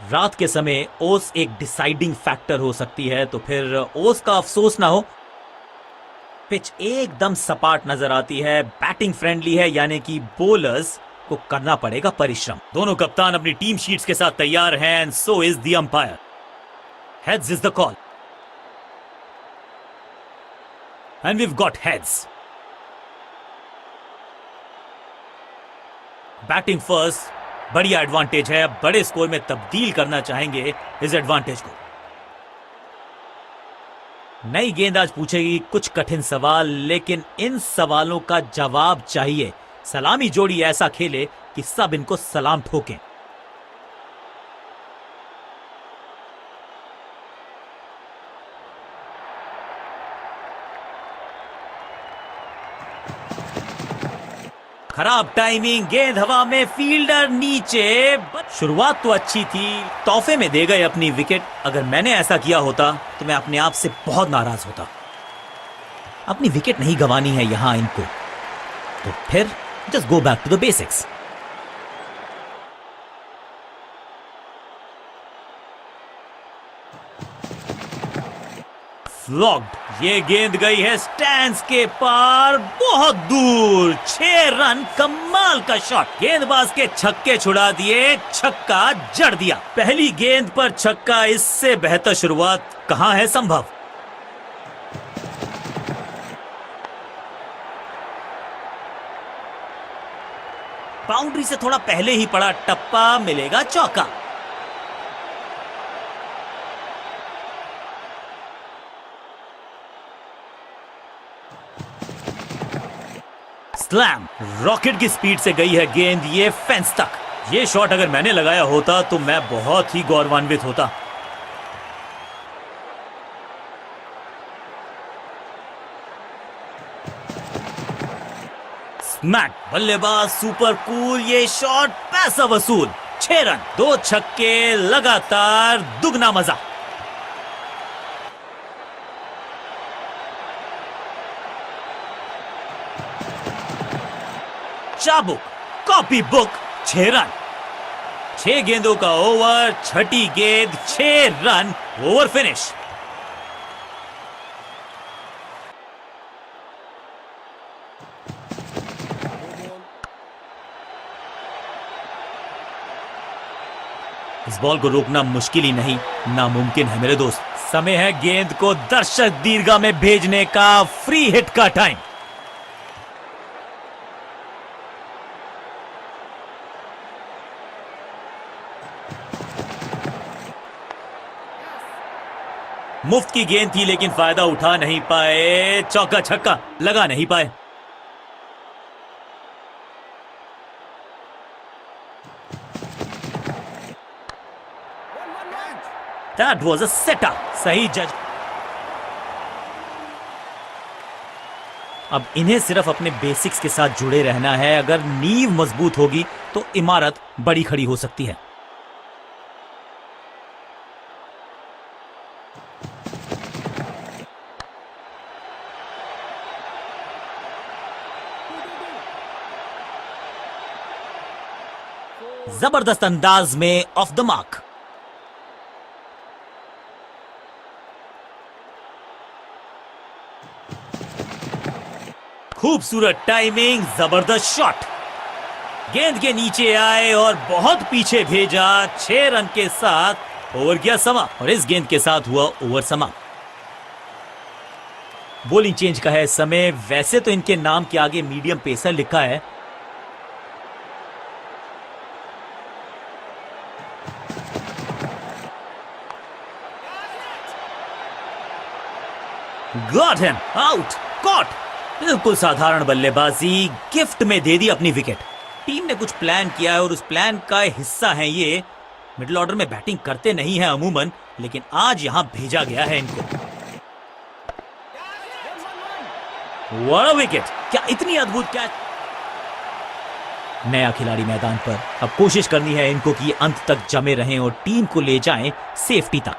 रात के समय ओस एक डिसाइडिंग फैक्टर हो सकती है, तो फिर ओस का अफसोस ना हो। पिच एकदम सपाट नजर आती है, बैटिंग फ्रेंडली है, यानी कि बोलर्स को करना पड़ेगा परिश्रम। दोनों कप्तान अपनी टीम शीट्स के साथ तैयार हैं, and so is the umpire. Heads is the call, and we've got heads. Batting first, बढ़िया एडवांटेज है, बड़े स्कोर में तब्दील करना चाहेंगे इस एडवांटेज को। नई गेंद आज पूछेगी कुछ कठिन सवाल, लेकिन इन सवालों का जवाब चाहिए। सलामी जोड़ी ऐसा खेले कि सब इनको सलाम ठोकें। खराब टाइमिंग, गेंद हवा में, फील्डर नीचे। शुरुआत तो अच्छी थी, तोहफे में दे गए अपनी विकेट। अगर मैंने ऐसा किया होता तो मैं अपने आप से बहुत नाराज होता। अपनी विकेट नहीं गंवानी है यहां इनको, तो फिर just go back to the basics. Flogged, ये गेंद गई है स्टैंड्स के पार, बहुत दूर। 6 रन, कमाल का शॉट। गेंदबाज के छक्के छुड़ा दिए, छक्का जड़ दिया। पहली गेंद पर छक्का, इससे बेहतर शुरुआत कहां है संभव। बाउंड्री से थोड़ा पहले ही पड़ा टप्पा, मिलेगा चौका। स्लैम, रॉकेट की स्पीड से गई है गेंद, ये फेंस तक। ये शॉट अगर मैंने लगाया होता तो मैं बहुत ही गौरवान्वित होता। स्मैक, बल्लेबाज सुपर कूल, ये शॉट पैसा वसूल। 6 रन, 2 छक्के लगातार, दुगना मजा। चाबुक, कॉपी बुक, 6 रन। 6 गेंदों का ओवर, छठी गेंद, 6 रन, ओवर फिनिश। इस बॉल को रोकना मुश्किल ही नहीं, नामुमकिन है मेरे दोस्त। समय है गेंद को दर्शक दीर्घा में भेजने का, फ्री हिट का टाइम। मुफ्त की गेंद थी, लेकिन फायदा उठा नहीं पाए। चौका छक्का लगा नहीं पाए। That was a setup, सही जज। अब इन्हें सिर्फ अपने बेसिक्स के साथ जुड़े रहना है। अगर नींव मजबूत होगी तो इमारत बड़ी खड़ी हो सकती है। जबरदस्त अंदाज में ऑफ द मार्क। खूबसूरत टाइमिंग, जबरदस्त शॉट। गेंद के नीचे आए और बहुत पीछे भेजा। 6 रन के साथ ओवर गया समा, और इस गेंद के साथ हुआ ओवर समा। बॉलिंग चेंज का है समय। वैसे तो इनके नाम के आगे मीडियम पेसर लिखा है। Got him, out, caught. बिल्कुल साधारण बल्लेबाजी, गिफ्ट में दे दी अपनी विकेट। टीम ने कुछ प्लान किया है और उस प्लान का हिस्सा है ये। मिडिल ऑर्डर में बैटिंग करते नहीं है अमूमन, लेकिन आज यहां भेजा गया है इनको। व्हाट अ विकेट, क्या इतनी अद्भुत कैच। नया खिलाड़ी मैदान पर, अब कोशिश करनी है इनको कि अंत तक जमे रहें और टीम को ले जाएं सेफ्टी तक।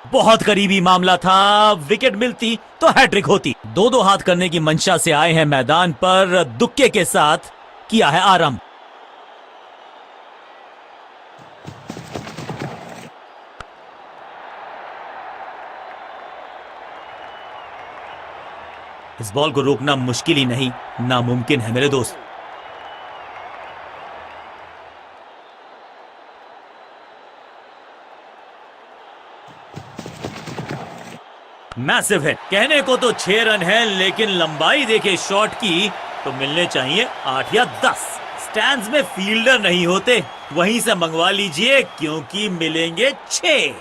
बहुत करीबी मामला था, विकेट मिलती तो हैट्रिक होती। दो दो हाथ करने की मंशा से आए हैं मैदान पर, दुक्के के साथ किया है आरंभ। इस बॉल को रोकना मुश्किल ही नहीं, नामुमकिन है मेरे दोस्त। मैसिव है, कहने को तो 6 रन है, लेकिन लंबाई देखे शॉट की तो मिलने चाहिए 8 या 10। स्टैंड्स में फील्डर नहीं होते, वहीं से मंगवा लीजिए क्योंकि मिलेंगे 6।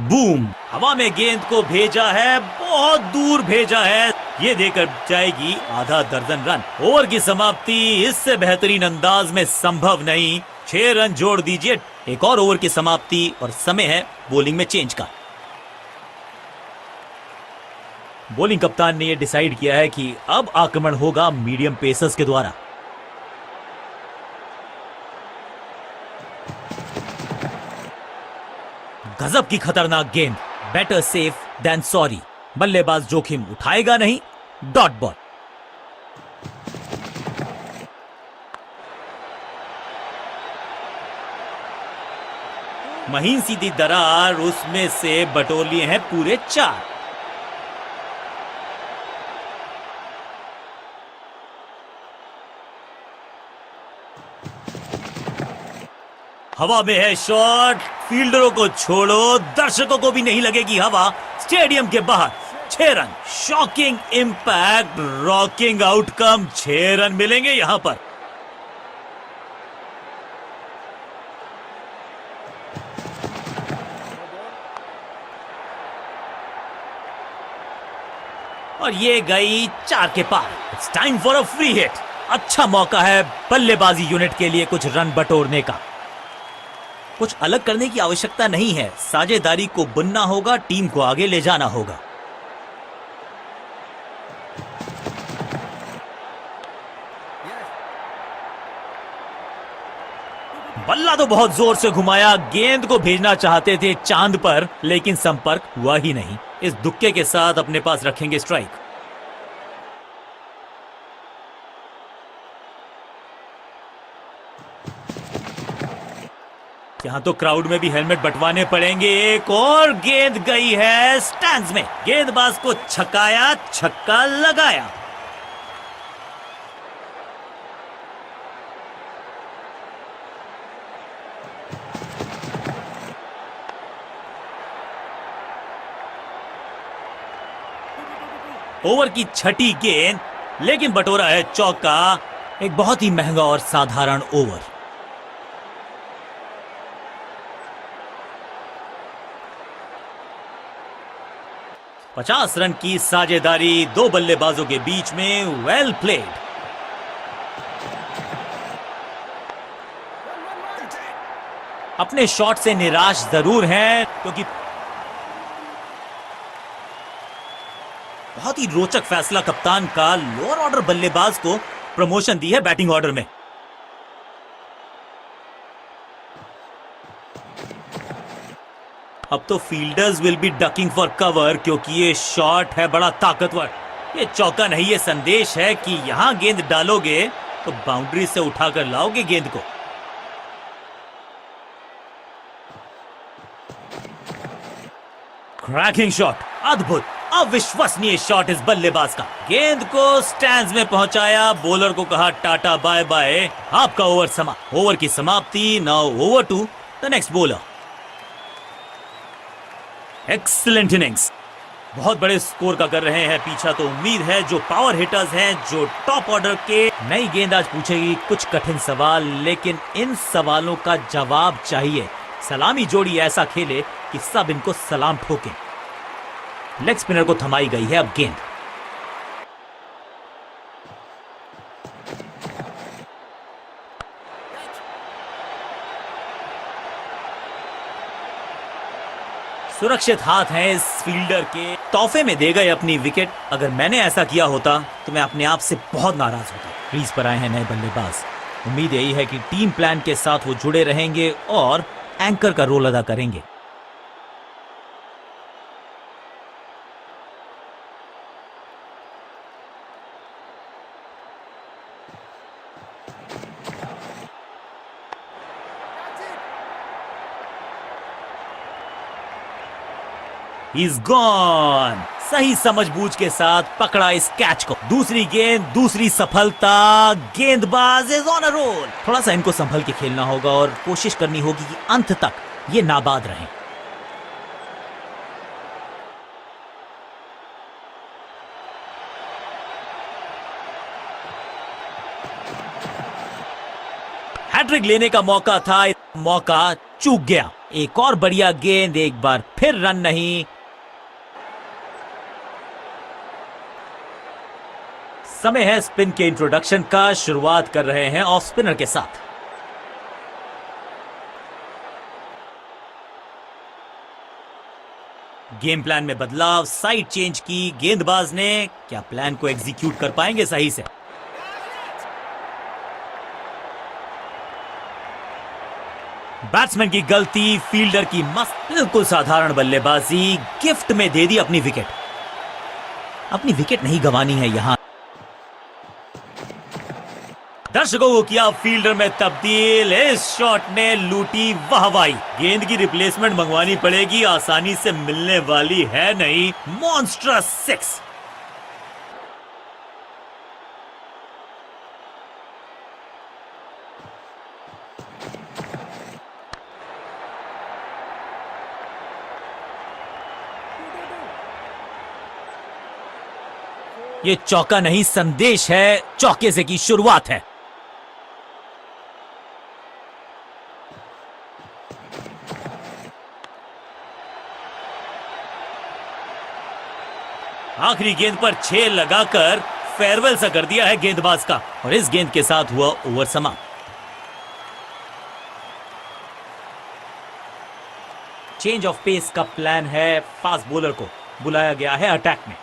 बूम, हवा में गेंद को भेजा है, बहुत दूर भेजा है, ये देकर जाएगी आधा दर्जन रन। ओवर की समाप्ति इससे बेहतरीन अंदाज में संभव नहीं। 6 रन जोड़ दीजिए, एक और ओवर की समाप्ति और समय है बॉलिंग में चेंज का। बॉलिंग कप्तान ने यह डिसाइड किया है कि अब आक्रमण होगा मीडियम पेसर्स के द्वारा। गजब की खतरनाक गेंद, बेटर सेफ देन सॉरी। बल्लेबाज जोखिम उठाएगा नहीं, डॉट बॉल। महीन सीधी दरार, उसमें से बटोर लिए हैं पूरे 4। हवा में है शॉट, फील्डरों को छोड़ो, दर्शकों को भी नहीं लगेगी हवा। स्टेडियम के बाहर 6 run, shocking impact, rocking outcome. 6 run मिलेंगे यहां पर। और ये गई 4 के पार। It's time for a free hit. अच्छा मौका है बल्लेबाजी यूनिट के लिए कुछ रन बटोरने का। कुछ अलग करने की आवश्यकता नहीं है, साझेदारी को बुनना होगा, टीम को आगे ले जाना होगा। बल्ला तो बहुत जोर से घुमाया, गेंद को भेजना चाहते थे चांद पर, लेकिन संपर्क हुआ ही नहीं। इस दुक्के के साथ अपने पास रखेंगे स्ट्राइक। यहां तो क्राउड में भी हेलमेट बंटवाने पड़ेंगे। एक और गेंद गई है स्टैंड्स में, गेंदबाज को छकाया, छक्का लगाया। ओवर की छठी गेंद, लेकिन बटोरा है चौका। एक बहुत ही महंगा और साधारण ओवर। पचास रन की साझेदारी दो बल्लेबाजों के बीच में, वेल प्लेड। अपने शॉट से निराश जरूर हैं, क्योंकि बहुत ही रोचक फैसला कप्तान का, लोअर ऑर्डर बल्लेबाज को प्रमोशन दी है बैटिंग ऑर्डर में। अब तो fielders will be ducking for cover, क्योंकि ये शॉट है बड़ा ताकतवर। ये चौका नहीं, ये संदेश है कि यहां गेंद डालोगे तो बाउंड्री से उठाकर लाओगे गेंद को। क्रैकिंग शॉट, अद्भुत अविश्वसनीय शॉट इस बल्लेबाज का। गेंद को स्टैंड्स में पहुंचाया, बॉलर को कहा टाटा बाय बाय, आपका ओवर समाप्त। ओवर की समाप्ति, now over to the next bowler. Excellent innings, बहुत बड़े स्कोर का कर रहे हैं पीछा, तो उम्मीद है जो पावर हिटर्स हैं, जो टॉप ऑर्डर के। नई गेंद आज पूछेगी कुछ कठिन सवाल, लेकिन इन सवालों का जवाब चाहिए। सलामी जोड़ी ऐसा खेले कि सब इनको सलाम ठोके। लेग स्पिनर को थमाई गई है अब गेंद। सुरक्षित हाथ हैं इस फील्डर के, तोहफे में दे गए अपनी विकेट। अगर मैंने ऐसा किया होता तो मैं अपने आप से बहुत नाराज होता। क्रीज पर आए हैं नए बल्लेबाज। उम्मीद यही है कि टीम प्लान के साथ वो जुड़े रहेंगे और एंकर का रोल अदा करेंगे। He's gone! सही समझबूझ के साथ पकड़ा इस कैच को। दूसरी गेंद, दूसरी सफलता। गेंदबाज इज ऑन अ रोल। थोड़ा सा इनको संभल के खेलना होगा और कोशिश करनी होगी कि अंत तक ये नाबाद रहें। हैट्रिक लेने का मौका था, मौका चूक गया। एक और बढ़िया गेंद, एक बार फिर रन नहीं। समय है स्पिन के इंट्रोडक्शन का। शुरुआत कर रहे हैं ऑफ स्पिनर के साथ। गेम प्लान में बदलाव, साइड चेंज की गेंदबाज ने। क्या प्लान को एग्जीक्यूट कर पाएंगे सही से? बैट्समैन की गलती, फील्डर की मस्त, बिल्कुल साधारण बल्लेबाजी। गिफ्ट में दे दी अपनी विकेट। अपनी विकेट नहीं गंवानी है यहां। दर्शकों को किया फील्डर में तब्दील। इस शॉट ने लूटी वाहवाही। गेंद की रिप्लेसमेंट मंगवानी पड़ेगी, आसानी से मिलने वाली है नहीं। मॉन्स्ट्रस 6। ये चौका नहीं, संदेश है। चौके से की शुरुआत है। आखिरी गेंद पर 6 लगाकर फेयरवेल सा कर दिया है गेंदबाज का, और इस गेंद के साथ हुआ ओवर समाप्त। चेंज ऑफ पेस का प्लान है। फास्ट बॉलर को बुलाया गया है अटैक में।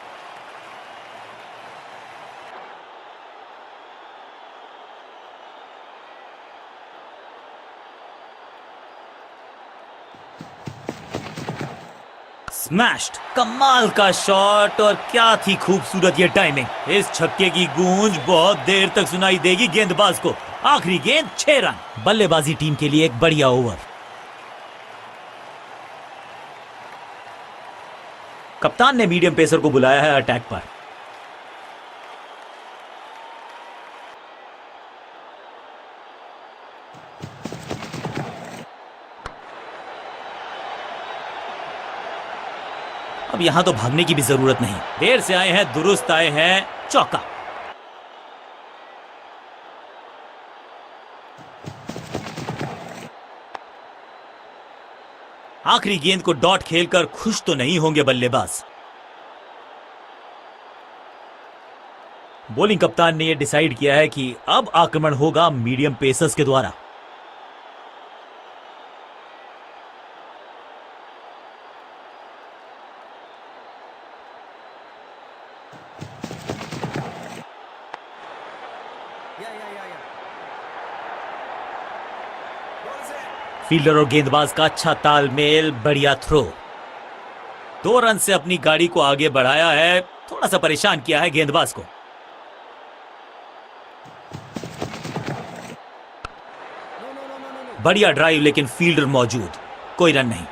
स्मैश्ड, कमाल का शॉट, और क्या थी खूबसूरत ये टाइमिंग। इस छक्के की गूंज बहुत देर तक सुनाई देगी गेंदबाज को। आखिरी गेंद 6 रन। बल्लेबाजी टीम के लिए एक बढ़िया ओवर। कप्तान ने मीडियम पेसर को बुलाया है अटैक पर। अब यहां तो भागने की भी जरूरत नहीं। देर से आए हैं, दुरुस्त आए हैं। चौका। आखिरी गेंद को डॉट खेलकर खुश तो नहीं होंगे बल्लेबाज। बॉलिंग कप्तान ने यह डिसाइड किया है कि अब आक्रमण होगा मीडियम पेसर्स के द्वारा। फील्डर और गेंदबाज का अच्छा तालमेल, बढ़िया थ्रो। 2 रन से अपनी गाड़ी को आगे बढ़ाया है। थोड़ा सा परेशान किया है गेंदबाज को। बढ़िया ड्राइव, लेकिन फील्डर मौजूद। कोई रन नहीं।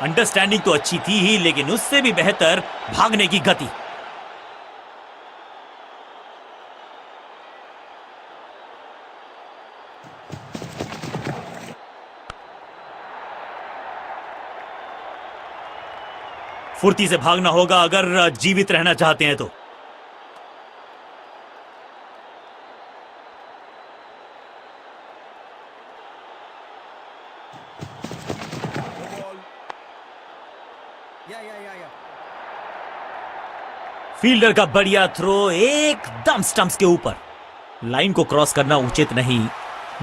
अंडरस्टैंडिंग तो अच्छी थी ही, लेकिन उससे भी बेहतर भागने की गति। फुर्ती से भागना होगा अगर जीवित रहना चाहते हैं तो। फील्डर का बढ़िया थ्रो, एकदम स्टंप्स के ऊपर। लाइन को क्रॉस करना उचित नहीं।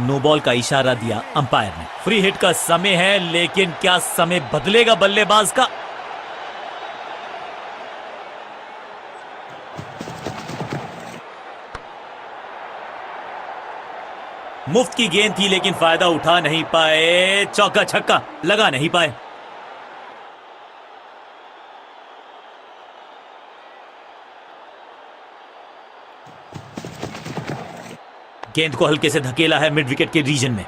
नो बॉल का इशारा दिया अंपायर ने। फ्री हिट का समय है, लेकिन क्या समय बदलेगा बल्लेबाज का? मुफ्त की गेंद थी, लेकिन फायदा उठा नहीं पाए। चौका छक्का लगा नहीं पाए। गेंद को हल्के से धकेला है मिड विकेट के रीजन में।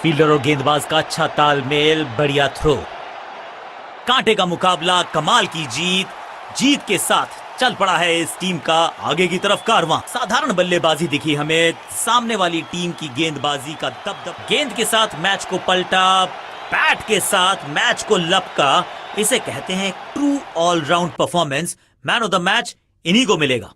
फील्डर और गेंदबाज का अच्छा तालमेल, बढ़िया थ्रो। कांटे का मुकाबला, कमाल की जीत। जीत के साथ चल पड़ा है इस टीम का आगे की तरफ कारवां। साधारण बल्लेबाजी दिखी हमें, सामने वाली टीम की गेंदबाजी का दबदबा। गेंद के साथ मैच को पलटा, बैट के साथ मैच को लपका। इसे कहते हैं true all round performance. Man of the match इन्हीं को मिलेगा।